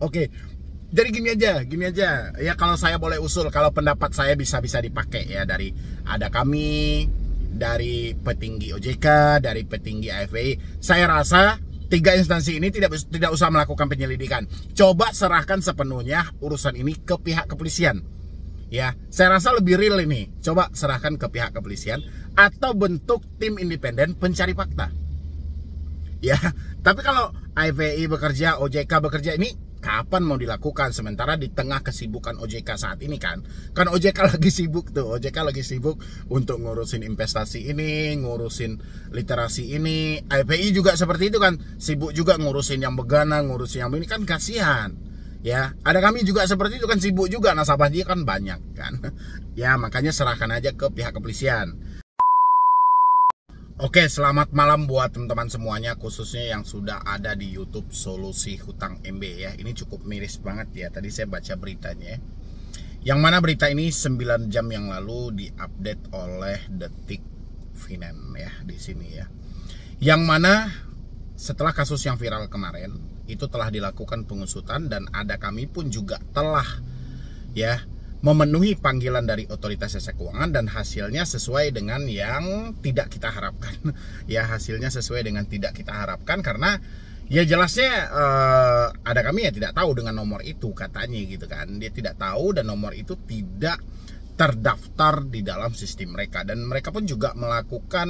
Oke. Jadi gini aja. Ya kalau saya boleh usul, kalau pendapat saya bisa dipakai ya dari ada kami, dari petinggi OJK, dari petinggi AFWI. Saya rasa tiga instansi ini tidak usah melakukan penyelidikan. Coba serahkan sepenuhnya urusan ini ke pihak kepolisian. Ya, saya rasa lebih real ini. Coba serahkan ke pihak kepolisian atau bentuk tim independen pencari fakta. Ya, tapi kalau AFWI bekerja, OJK bekerja, ini kapan mau dilakukan? Sementara di tengah kesibukan OJK saat ini kan OJK lagi sibuk tuh, OJK lagi sibuk untuk ngurusin investasi ini, ngurusin literasi ini. AFWI juga seperti itu kan, sibuk juga ngurusin yang begana, ngurusin yang ini kan, kasihan. Ya, ada kami juga seperti itu kan, sibuk juga, nasabah dia kan banyak kan. Ya, makanya serahkan aja ke pihak kepolisian. Oke, selamat malam buat teman-teman semuanya, khususnya yang sudah ada di YouTube Solusi Hutang MB ya. Ini cukup miris banget ya. Tadi saya baca beritanya. Yang mana berita ini 9 jam yang lalu diupdate oleh Detik Finance ya di sini ya. Yang mana setelah kasus yang viral kemarin itu telah dilakukan pengusutan dan ada kami pun juga telah ya memenuhi panggilan dari Otoritas Jasa Keuangan dan hasilnya sesuai dengan yang tidak kita harapkan. Ya, hasilnya sesuai dengan tidak kita harapkan karena ya jelasnya ada kami ya tidak tahu dengan nomor itu katanya gitu kan. Dia tidak tahu dan nomor itu tidak terdaftar di dalam sistem mereka dan mereka pun juga melakukan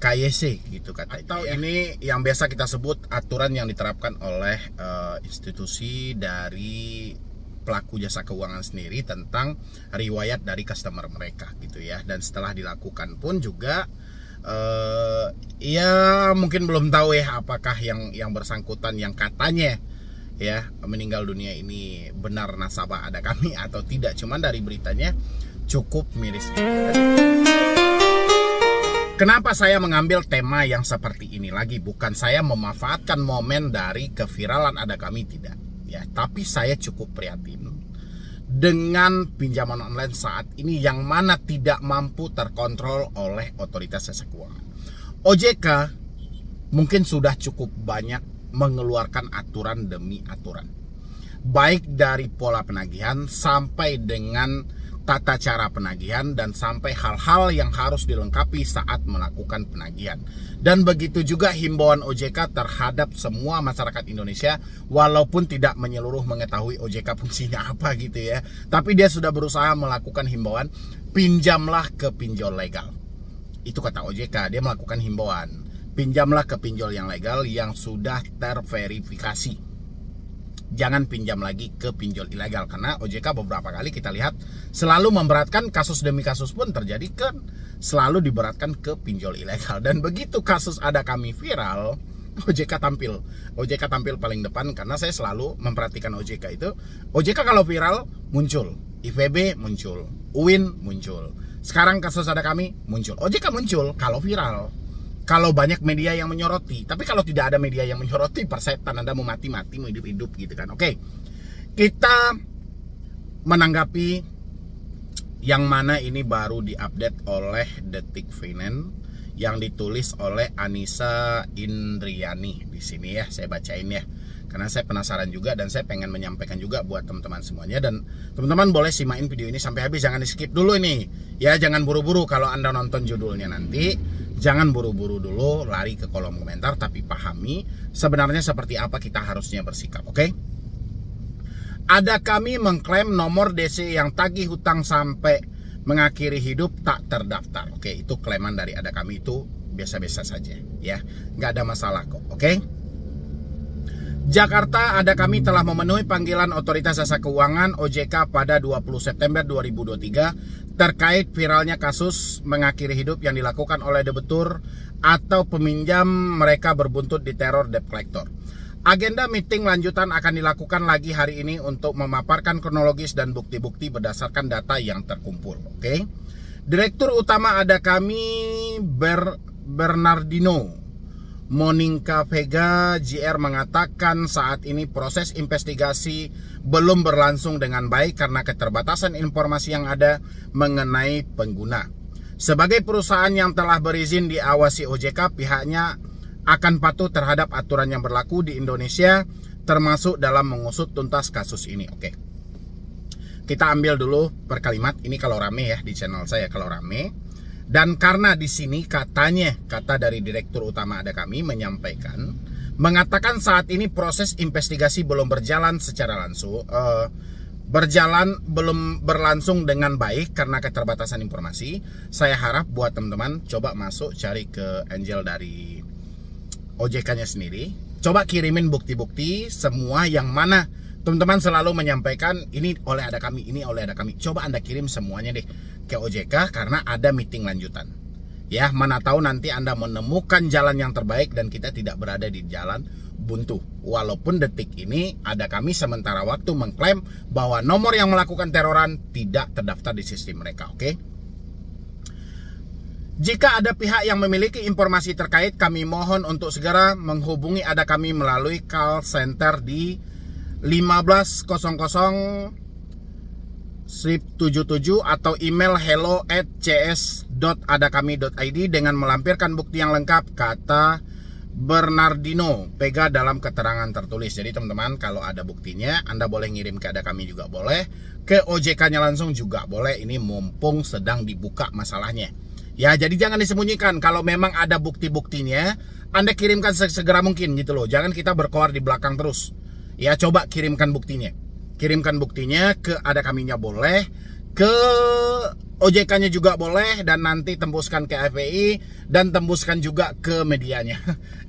KYC gitu katanya. Atau ya, ini yang biasa kita sebut aturan yang diterapkan oleh institusi dari pelaku jasa keuangan sendiri tentang riwayat dari customer mereka gitu ya. Dan setelah dilakukan pun juga ya mungkin belum tahu ya apakah yang bersangkutan yang katanya ya meninggal dunia ini benar nasabah ada kami atau tidak. Cuman dari beritanya cukup miris. Kenapa saya mengambil tema yang seperti ini lagi? Bukan saya memanfaatkan momen dari keviralan ada kami, tidak ya, tapi saya cukup prihatin dengan pinjaman online saat ini yang mana tidak mampu terkontrol oleh Otoritas Jasa Keuangan. OJK mungkin sudah cukup banyak mengeluarkan aturan demi aturan, baik dari pola penagihan sampai dengan tata cara penagihan dan sampai hal-hal yang harus dilengkapi saat melakukan penagihan. Dan begitu juga himbauan OJK terhadap semua masyarakat Indonesia, walaupun tidak menyeluruh mengetahui OJK fungsinya apa gitu ya. Tapi dia sudah berusaha melakukan himbauan, pinjamlah ke pinjol legal. Itu kata OJK, dia melakukan himbauan. Pinjamlah ke pinjol yang legal yang sudah terverifikasi. Jangan pinjam lagi ke pinjol ilegal, karena OJK beberapa kali kita lihat selalu memberatkan, kasus demi kasus pun terjadi kan selalu diberatkan ke pinjol ilegal. Dan begitu kasus ada kami viral, OJK tampil paling depan karena saya selalu memperhatikan OJK itu. OJK kalau viral muncul, IVB muncul, UIN muncul, sekarang kasus ada kami muncul, OJK muncul kalau viral. Kalau banyak media yang menyoroti. Tapi kalau tidak ada media yang menyoroti, persetan Anda mau mati-mati, mau hidup-hidup gitu kan. Oke, kita menanggapi yang mana ini baru diupdate oleh Detik Finance yang ditulis oleh Anissa Indriani di sini ya. Saya bacain ya, karena saya penasaran juga dan saya pengen menyampaikan juga buat teman-teman semuanya. Dan teman-teman boleh simain video ini sampai habis, jangan di skip dulu ini ya. Jangan buru-buru kalau Anda nonton judulnya nanti. Jangan buru-buru dulu lari ke kolom komentar, tapi pahami sebenarnya seperti apa kita harusnya bersikap, oke? Ada kami mengklaim nomor DC yang tagih hutang sampai mengakhiri hidup tak terdaftar. Oke, itu klaiman dari ada kami, itu biasa-biasa saja ya, nggak ada masalah kok, oke? Jakarta, ada kami telah memenuhi panggilan Otoritas Jasa Keuangan OJK pada 20 September 2023 terkait viralnya kasus mengakhiri hidup yang dilakukan oleh debitur atau peminjam mereka berbuntut di teror debt collector. Agenda meeting lanjutan akan dilakukan lagi hari ini untuk memaparkan kronologis dan bukti-bukti berdasarkan data yang terkumpul. Oke. Direktur Utama ada kami Bernardino Monica Vega JR mengatakan saat ini proses investigasi belum berlangsung dengan baik karena keterbatasan informasi yang ada mengenai pengguna. Sebagai perusahaan yang telah berizin diawasi OJK, pihaknya akan patuh terhadap aturan yang berlaku di Indonesia termasuk dalam mengusut tuntas kasus ini. Oke. Kita ambil dulu per kalimat. Ini kalau rame ya di channel saya, kalau rame. Dan karena di sini kata dari Direktur Utama Ada Kami menyampaikan, mengatakan saat ini proses investigasi belum berjalan secara langsung, belum berlangsung dengan baik karena keterbatasan informasi. Saya harap buat teman-teman coba masuk cari ke Angel dari OJK-nya sendiri. Coba kirimin bukti-bukti semua yang mana teman-teman selalu menyampaikan ini oleh Ada Kami, ini oleh Ada Kami. Coba Anda kirim semuanya deh ke OJK karena ada meeting lanjutan. Ya, mana tahu nanti Anda menemukan jalan yang terbaik dan kita tidak berada di jalan buntu. Walaupun detik ini Ada Kami sementara waktu mengklaim bahwa nomor yang melakukan teroran tidak terdaftar di sistem mereka, oke? Jika ada pihak yang memiliki informasi terkait, kami mohon untuk segera menghubungi Ada Kami melalui call center di 1500-77 atau email hello@cs.adakami.id dengan melampirkan bukti yang lengkap, kata Bernardino Vega dalam keterangan tertulis. Jadi teman-teman, kalau ada buktinya Anda boleh ngirim ke Ada Kami juga boleh, ke OJK-nya langsung juga boleh. Ini mumpung sedang dibuka masalahnya. Ya, jadi jangan disembunyikan. Kalau memang ada bukti-buktinya, Anda kirimkan segera mungkin gitu loh. Jangan kita berkoar di belakang terus. Ya, coba kirimkan buktinya. Kirimkan buktinya ke Ada Kaminya boleh, ke OJK-nya juga boleh, dan nanti tembuskan ke FPI dan tembuskan juga ke medianya.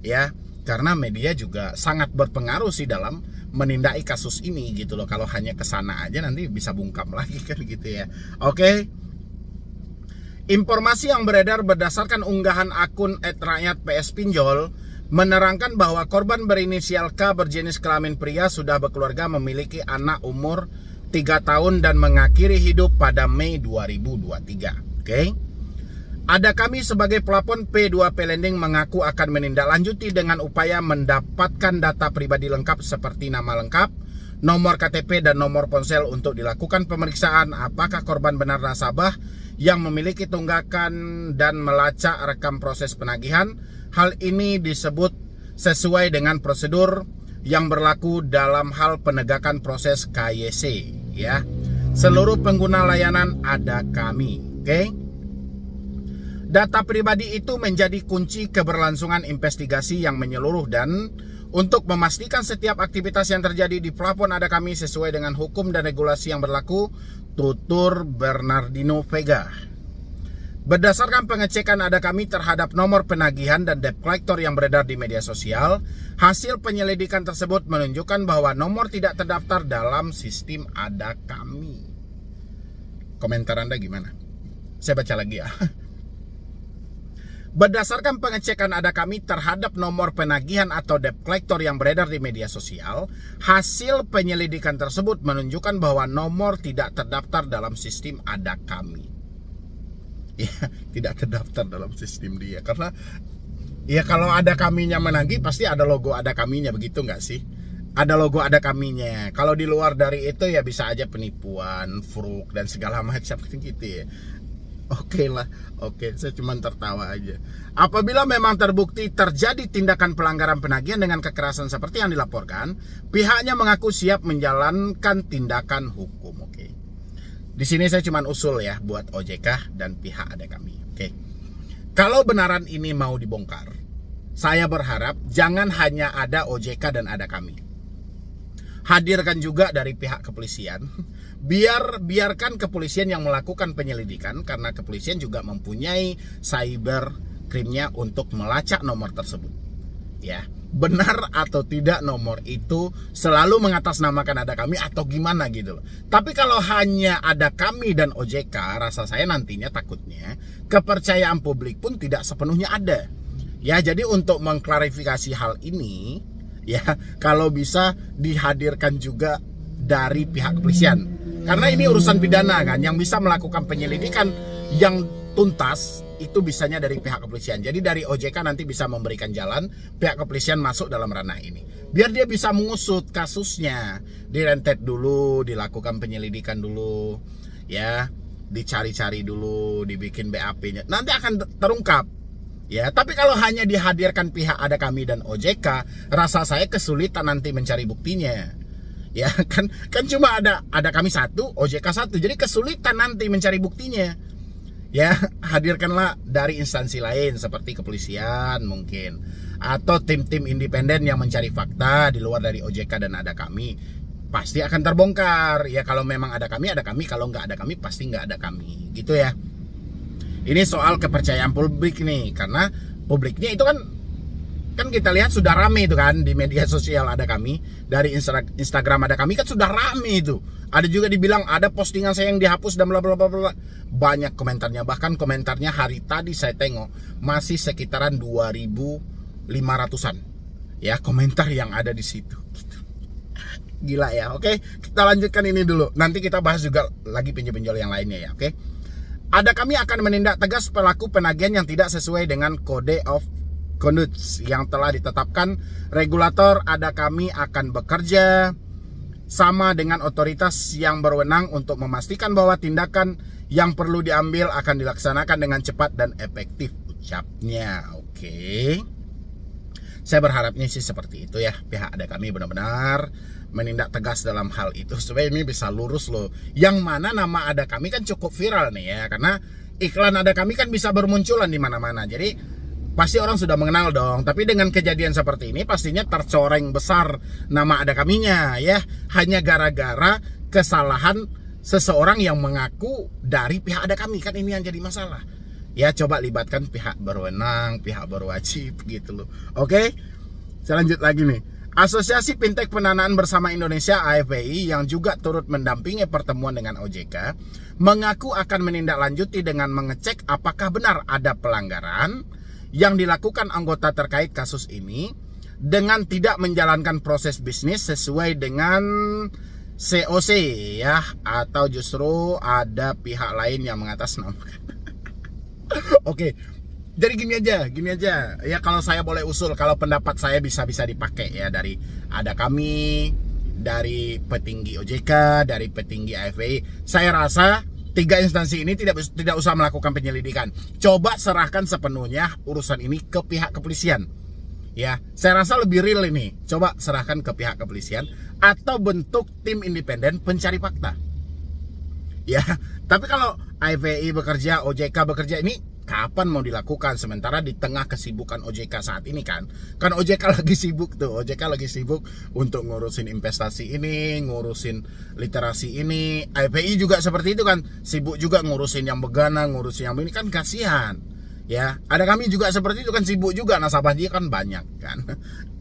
Ya, karena media juga sangat berpengaruh sih dalam menindaki kasus ini gitu loh. Kalau hanya ke sana aja nanti bisa bungkam lagi kan gitu ya. Oke. Informasi yang beredar berdasarkan unggahan akun @rakyat_ps_pinjol menerangkan bahwa korban berinisial K berjenis kelamin pria sudah berkeluarga, memiliki anak umur 3 tahun dan mengakhiri hidup pada Mei 2023. Oke. Ada Kami sebagai pelapor P2P Lending mengaku akan menindaklanjuti dengan upaya mendapatkan data pribadi lengkap seperti nama lengkap, nomor KTP dan nomor ponsel untuk dilakukan pemeriksaan apakah korban benar nasabah yang memiliki tunggakan dan melacak rekam proses penagihan. Hal ini disebut sesuai dengan prosedur yang berlaku dalam hal penegakan proses KYC ya. Seluruh pengguna layanan Ada Kami, oke? Data pribadi itu menjadi kunci keberlangsungan investigasi yang menyeluruh dan untuk memastikan setiap aktivitas yang terjadi di plafon Ada Kami sesuai dengan hukum dan regulasi yang berlaku, tutur Bernardino Vega. Berdasarkan pengecekan Ada Kami terhadap nomor penagihan dan debt collector yang beredar di media sosial, hasil penyelidikan tersebut menunjukkan bahwa nomor tidak terdaftar dalam sistem Ada Kami. Komentar Anda gimana? Saya baca lagi ya. Berdasarkan pengecekan Ada Kami terhadap nomor penagihan atau debt collector yang beredar di media sosial, hasil penyelidikan tersebut menunjukkan bahwa nomor tidak terdaftar dalam sistem Ada Kami. Ya, tidak terdaftar dalam sistem dia. Karena ya kalau Ada Kaminya menagih pasti ada logo Ada Kaminya, begitu nggak sih? Ada logo Ada Kaminya. Kalau di luar dari itu ya bisa aja penipuan, fruk dan segala macam gitu ya. Oke lah, oke, saya cuma tertawa aja. Apabila memang terbukti terjadi tindakan pelanggaran penagihan dengan kekerasan seperti yang dilaporkan, pihaknya mengaku siap menjalankan tindakan hukum. Oke. Di sini saya cuma usul ya buat OJK dan pihak Ada Kami. Oke. Kalau benaran ini mau dibongkar, saya berharap jangan hanya ada OJK dan Ada Kami. Hadirkan juga dari pihak kepolisian. Biarkan kepolisian yang melakukan penyelidikan, karena kepolisian juga mempunyai cyber crime-nya untuk melacak nomor tersebut. Ya, benar atau tidak nomor itu selalu mengatasnamakan Ada Kami atau gimana gitu loh. Tapi kalau hanya Ada Kami dan OJK, rasa saya nantinya takutnya kepercayaan publik pun tidak sepenuhnya ada. Ya, jadi untuk mengklarifikasi hal ini, ya kalau bisa dihadirkan juga dari pihak kepolisian. Karena ini urusan pidana kan, yang bisa melakukan penyelidikan yang tuntas itu bisanya dari pihak kepolisian. Jadi dari OJK nanti bisa memberikan jalan, pihak kepolisian masuk dalam ranah ini. Biar dia bisa mengusut kasusnya, direntet dulu, dilakukan penyelidikan dulu, ya, dicari-cari dulu, dibikin BAP-nya. Nanti akan terungkap. Ya, tapi kalau hanya dihadirkan pihak Ada Kami dan OJK, rasa saya kesulitan nanti mencari buktinya. Ya, kan cuma ada kami satu, OJK satu. Jadi kesulitan nanti mencari buktinya. Ya, hadirkanlah dari instansi lain seperti kepolisian mungkin, atau tim-tim independen yang mencari fakta di luar dari OJK dan Ada Kami. Pasti akan terbongkar. Ya, kalau memang Ada Kami, kalau nggak Ada Kami pasti nggak Ada Kami. Gitu ya. Ini soal kepercayaan publik nih, karena publiknya itu kan kita lihat sudah rame itu kan di media sosial Ada Kami, dari Instagram Ada Kami kan sudah rame itu. Ada juga dibilang ada postingan saya yang dihapus dan bla bla bla bla. Banyak komentarnya, bahkan komentarnya hari tadi saya tengok masih sekitaran 2.500-an. Ya, komentar yang ada di situ. Gila ya. Oke, kita lanjutkan ini dulu. Nanti kita bahas juga lagi pinjol-pinjol yang lainnya ya, oke. Ada Kami akan menindak tegas pelaku penagihan yang tidak sesuai dengan Code of Conduct yang telah ditetapkan. Regulator Ada Kami akan bekerja sama dengan otoritas yang berwenang untuk memastikan bahwa tindakan yang perlu diambil akan dilaksanakan dengan cepat dan efektif, ucapnya. Oke. Saya berharapnya sih seperti itu ya. Pihak Ada Kami benar-benar menindak tegas dalam hal itu supaya ini bisa lurus loh. Yang mana nama Ada Kami kan cukup viral nih ya, karena iklan Ada Kami kan bisa bermunculan di mana-mana. Jadi pasti orang sudah mengenal dong. Tapi dengan kejadian seperti ini pastinya tercoreng besar nama Ada Kaminya ya, hanya gara-gara kesalahan seseorang yang mengaku dari pihak Ada Kami. Kan ini yang jadi masalah. Ya, coba libatkan pihak berwenang, pihak berwajib gitu loh. Oke, saya lanjut lagi nih. Asosiasi Fintech Pendanaan Bersama Indonesia AFBI yang juga turut mendampingi pertemuan dengan OJK mengaku akan menindaklanjuti dengan mengecek apakah benar ada pelanggaran yang dilakukan anggota terkait kasus ini dengan tidak menjalankan proses bisnis sesuai dengan COC ya, atau justru ada pihak lain yang mengatasnamakan. Oke. Jadi gini aja ya, kalau saya boleh usul, kalau pendapat saya bisa dipakai ya, dari Ada Kami, dari petinggi OJK, dari petinggi AFBI. Saya rasa tiga instansi ini tidak usah melakukan penyelidikan. Coba serahkan sepenuhnya urusan ini ke pihak kepolisian. Ya, saya rasa lebih real ini. Coba serahkan ke pihak kepolisian atau bentuk tim independen pencari fakta. Ya, tapi kalau AFBI bekerja, OJK bekerja, ini kapan mau dilakukan? Sementara di tengah kesibukan OJK saat ini kan OJK lagi sibuk tuh. OJK lagi sibuk untuk ngurusin investasi ini, ngurusin literasi ini. AFBI juga seperti itu kan, sibuk juga ngurusin yang begana, ngurusin yang ini, kan kasihan. Ya, Ada Kami juga seperti itu kan, sibuk juga, nasabah dia kan banyak kan.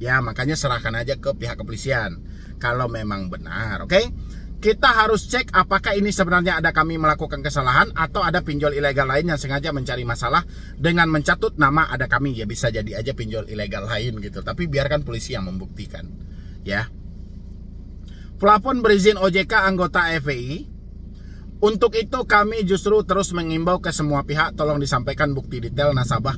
Ya, makanya serahkan aja ke pihak kepolisian kalau memang benar, oke? Kita harus cek apakah ini sebenarnya Ada Kami melakukan kesalahan atau ada pinjol ilegal lain yang sengaja mencari masalah dengan mencatut nama Ada Kami. Ya, bisa jadi aja pinjol ilegal lain gitu, tapi biarkan polisi yang membuktikan ya. Plafon berizin OJK anggota AFBI. Untuk itu kami justru terus mengimbau ke semua pihak, tolong disampaikan bukti detail nasabah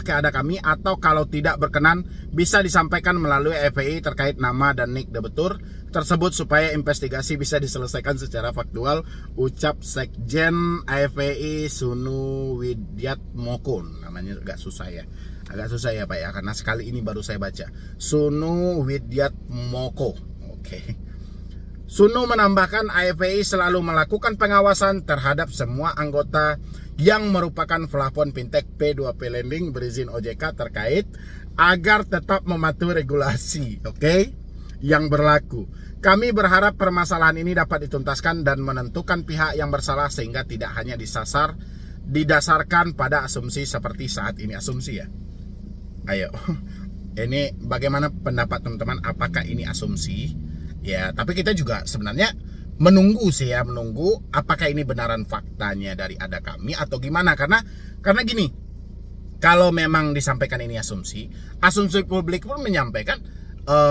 ke Ada Kami, atau kalau tidak berkenan bisa disampaikan melalui AFBI terkait nama dan nik debitur tersebut supaya investigasi bisa diselesaikan secara faktual, ucap Sekjen AFBI Sunu Widyatmoko. Namanya agak susah ya Pak ya, karena sekali ini baru saya baca. Sunu Widyatmoko. Oke. Sunu menambahkan AFBI selalu melakukan pengawasan terhadap semua anggota yang merupakan plafon fintech P2P lending berizin OJK terkait agar tetap mematuhi regulasi, oke, yang berlaku. Kami berharap permasalahan ini dapat dituntaskan dan menentukan pihak yang bersalah sehingga tidak hanya didasarkan pada asumsi seperti saat ini. Asumsi ya. Ayo. Ini bagaimana pendapat teman-teman, apakah ini asumsi? Ya, tapi kita juga sebenarnya menunggu apakah ini benaran faktanya dari Ada Kami atau gimana, karena gini, kalau memang disampaikan ini asumsi publik pun menyampaikan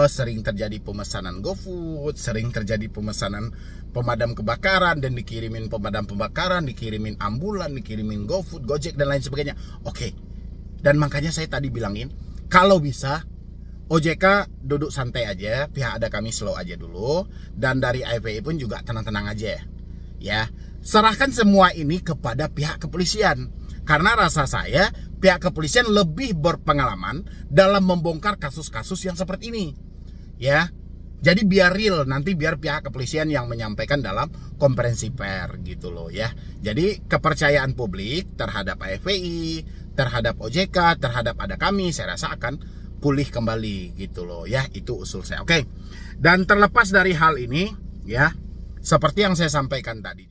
sering terjadi pemesanan GoFood, sering terjadi pemesanan pemadam kebakaran dan dikirimin pemadam kebakaran, dikirimin ambulan, dikirimin GoFood, Gojek dan lain sebagainya. Oke. Dan makanya saya tadi bilangin, kalau bisa OJK duduk santai aja, pihak Ada Kami slow aja dulu, dan dari AFBI pun juga tenang-tenang aja ya. Serahkan semua ini kepada pihak kepolisian, karena rasa saya pihak kepolisian lebih berpengalaman dalam membongkar kasus-kasus yang seperti ini. Ya. Jadi biar real, nanti biar pihak kepolisian yang menyampaikan dalam konferensi pers gitu loh ya. Jadi kepercayaan publik terhadap AFPI, terhadap OJK, terhadap Ada Kami, saya rasa akan pulih kembali gitu loh ya. Itu usul saya. Oke. Dan terlepas dari hal ini ya, seperti yang saya sampaikan tadi.